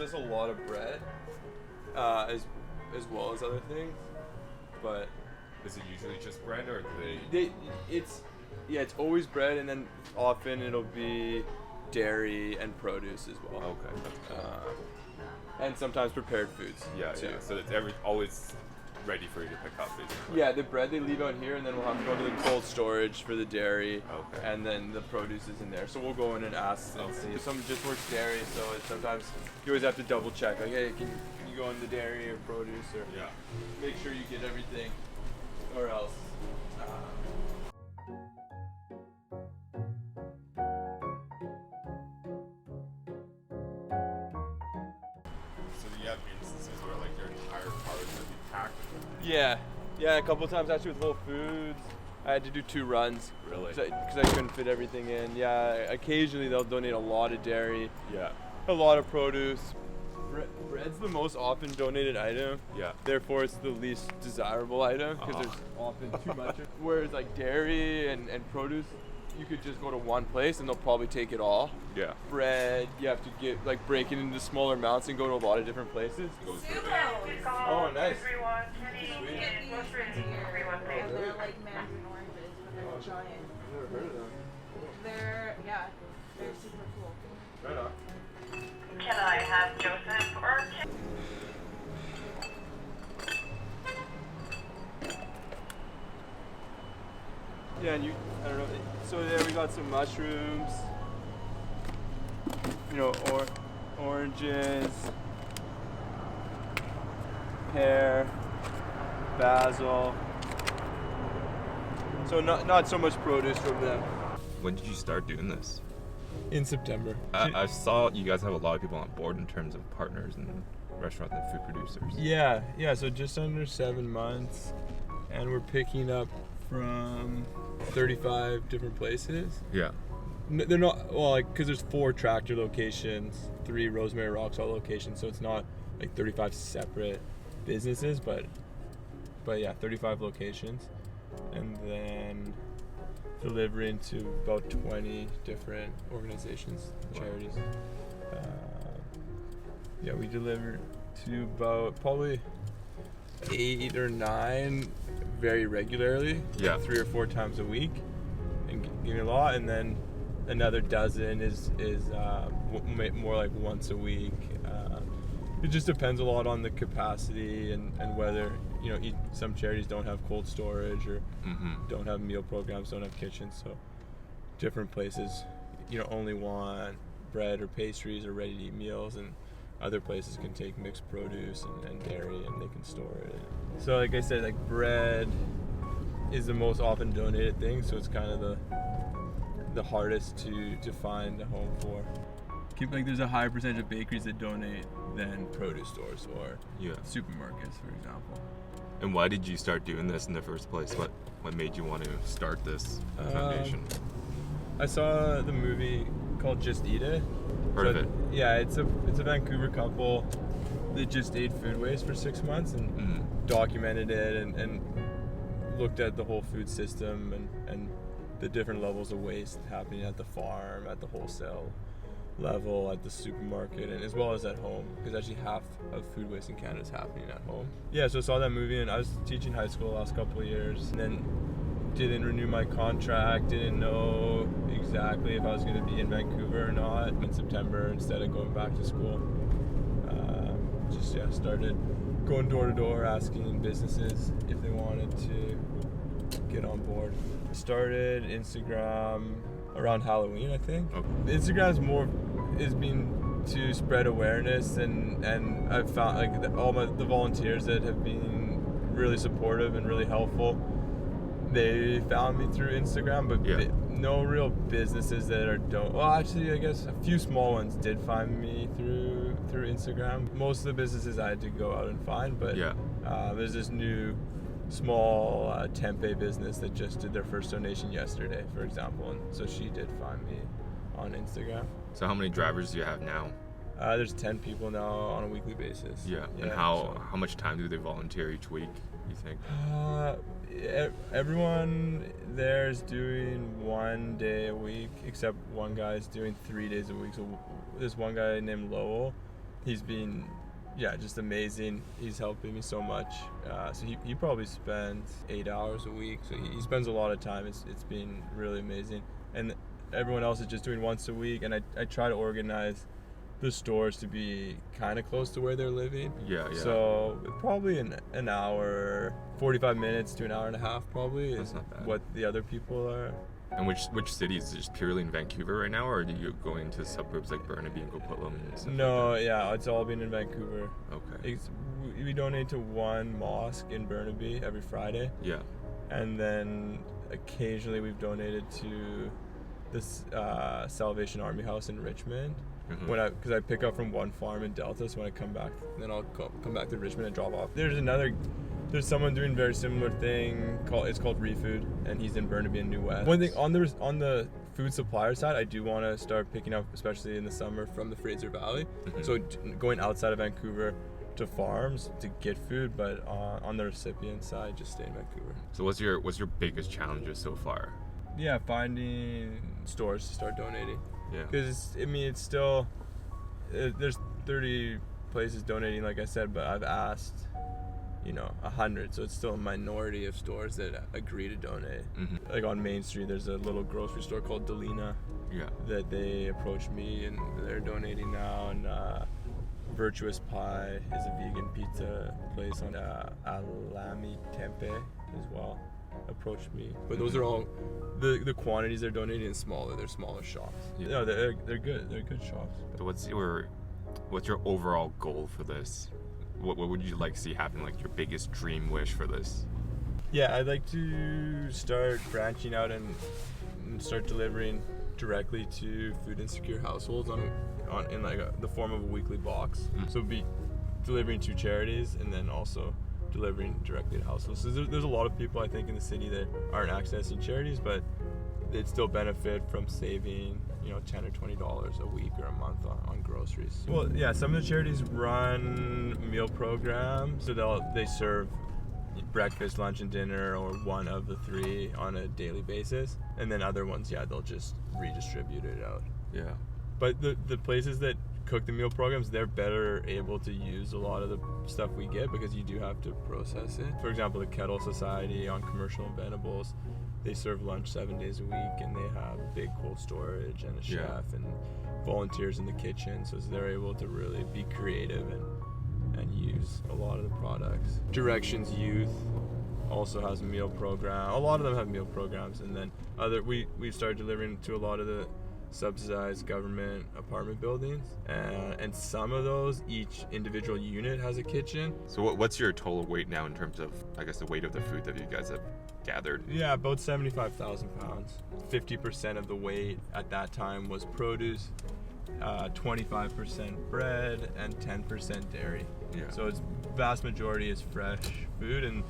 does a lot of bread, as well as other things, but Is it usually just bread, or do they? it's always bread, and then often it'll be dairy and produce as well. Okay, that's cool. And sometimes prepared foods. Yeah, too. yeah. So it's always ready for you to pick up, basically. Yeah, the bread they leave out here, and then we'll have to go to the cold storage for the dairy. Okay. And then the produce is in there. So we'll go in and ask and see. Some just works dairy, so sometimes you always have to double check. Like, hey, can you go in the dairy or produce, or Yeah. make sure you get everything, or else. So do you have instances where like your entire cars would be packed? Yeah, a couple of times actually with Whole Foods. I had to do 2 runs. Really? Because I couldn't fit everything in. Yeah, occasionally they'll donate a lot of dairy, Yeah. a lot of produce. Bread's the most often donated item. Yeah. Therefore, it's the least desirable item because there's often too much. Whereas like dairy and produce, you could just go to one place and they'll probably take it all. Yeah. Bread, you have to break it into smaller amounts and go to a lot of different places. Oh, nice. You get these ones here, and they're like mandarin oranges, but they're giant. I've never heard of them. They're super cool. Right on. Can I have Joseph or Kim? Yeah, and I don't know. So there we got some mushrooms, oranges, pear, basil. So not so much produce from them. When did you start doing this? In September. I saw you guys have a lot of people on board in terms of partners and restaurants and food producers. Yeah. So just under 7 months, and we're picking up from 35 different places. Yeah. They're not because there's 4 Tractor locations, 3 Rosemary Rocksalt locations, so it's not like 35 separate businesses, but yeah, 35 locations, and then delivering to about 20 different organizations, charities. We deliver to about probably 8 or 9 very regularly. Yeah. 3 or 4 times a week, and getting a lot, and then another dozen is more like once a week. It just depends a lot on the capacity and whether some charities don't have cold storage or don't have meal programs, don't have kitchens, so different places only want bread or pastries or ready to eat meals, and other places can take mixed produce and dairy and they can store it. So like I said, like bread is the most often donated thing, so it's kind of the hardest to find a home for. There's a higher percentage of bakeries that donate than produce stores or supermarkets, for example. And why did you start doing this in the first place? What made you want to start this foundation? I saw the movie called Just Eat It. Heard of it? Yeah, it's a Vancouver couple that just ate food waste for 6 months and documented it and looked at the whole food system and the different levels of waste happening at the farm, at the wholesale level, at the supermarket, and as well as at home, because actually half of food waste in Canada is happening at home. Yeah, so I saw that movie, and I was teaching high school the last couple of years, and then didn't renew my contract, didn't know exactly if I was going to be in Vancouver or not in September instead of going back to school. Started going door to door asking businesses if they wanted to get on board. Started Instagram around Halloween, I think. Okay. Instagram is being to spread awareness, and I've found all the volunteers that have been really supportive and really helpful, they found me through Instagram, but no real businesses that are actually I guess a few small ones did find me through Instagram. Most of the businesses I had to go out and find, but there's this new small tempeh business that just did their first donation yesterday, for example, and so she did find me on Instagram. So how many drivers do you have now? There's 10 people now on a weekly basis. And how much time do they volunteer each week, you think? Everyone there's doing 1 day a week, except one guy's doing 3 days a week. So this one guy named Lowell, he's been, just amazing. He's helping me so much. So he probably spends 8 hours a week. So he spends a lot of time. It's been really amazing. And everyone else is just doing once a week. And I try to organize the stores to be kind of close to where they're living. Yeah. So probably an hour, 45 minutes to an hour and a half probably That's is not bad. what the other people are. And which cities? Just purely in Vancouver right now, or do you go into suburbs like Burnaby and Coquitlam and stuff No, like it's all been in Vancouver. that? Okay. We donate to one mosque in Burnaby every Friday. Yeah. And then occasionally we've donated to this Salvation Army House in Richmond. Mhm. Because I pick up from one farm in Delta, so when I come back, then I'll come back to Richmond and drop off. There's someone doing a very similar thing it's called Refood, and he's in Burnaby and New West. One thing on the food supplier side, I do want to start picking up, especially in the summer, from the Fraser Valley. Mhm. So going outside of Vancouver to farms to get food, but on the recipient side, just stay in Vancouver. So what's your biggest challenges so far? Yeah, finding stores to start donating. Yeah. Because it's still there's 30 places donating, like I said, but I've asked 100, so it's still a minority of stores that agree to donate. Mhm. Like on Main Street, there's a little grocery store called Delina Yeah. that they approached me and they're donating now, and Virtuous Pie is a vegan pizza place on Alami Tempe as well. Approached me, but those are all the quantities they're donating is smaller. They're smaller shops. Yeah. No, they're good. They're good shops. So what's your overall goal for this? What would you like to see happen? Like your biggest dream wish for this? Yeah, I'd like to start branching out and start delivering directly to food insecure households in like the form of a weekly box. Mm. So be delivering to charities and then also delivering directly to households. So there's a lot of people I think in the city that aren't accessing charities, but they'd still benefit from saving $10 or $20 a week or a month on groceries. Well, yeah, some of the charities run meal programs, so they serve breakfast, lunch, and dinner, or one of the three on a daily basis, and then other ones, they'll just redistribute it out. Yeah. But the places that cook the meal programs, they're better able to use a lot of the stuff we get because you do have to process it. For example, the Kettle Society on Commercial and Venables, they serve lunch 7 days a week, and they have big cold storage and a chef and volunteers in the kitchen, so they're able to really be creative and use a lot of the products. Directions Youth also has a meal program. A lot of them have meal programs, and then we've started delivering to a lot of the subsidized government apartment buildings, and some of those, each individual unit has a kitchen. So what's your total weight now in terms of, I guess, the weight of the food that you guys have gathered? Yeah, about 75,000 pounds. 50% of the weight at that time was produce, 25% bread, and 10% dairy. Yeah. So its vast majority is fresh food, and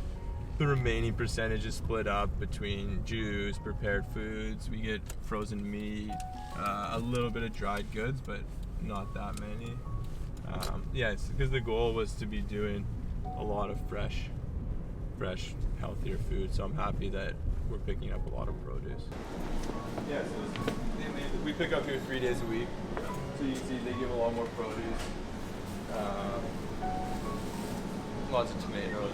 the remaining percentage is split up between juice, prepared foods. We get frozen meat, a little bit of dried goods, but not that many. It's because the goal was to be doing a lot of fresh, healthier food. So I'm happy that we're picking up a lot of produce. Yeah, so we pick up here 3 days a week. So you can see they give a lot more produce. Lots of tomatoes.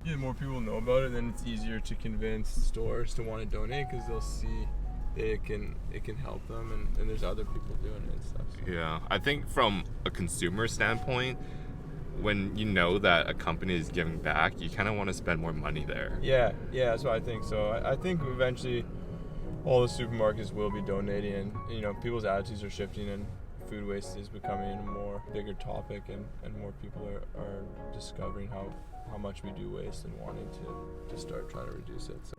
Yeah, the more people know about it, then it's easier to convince stores to want to donate because they'll see that it can help them, and there's other people doing it and stuff. So. Yeah, I think from a consumer standpoint, when you know that a company is giving back, you kind of want to spend more money there. Yeah, that's what I think. So I think eventually all the supermarkets will be donating, and people's attitudes are shifting, and food waste is becoming a more bigger topic, and more people are discovering how how much we do waste and wanting to start trying to reduce it. So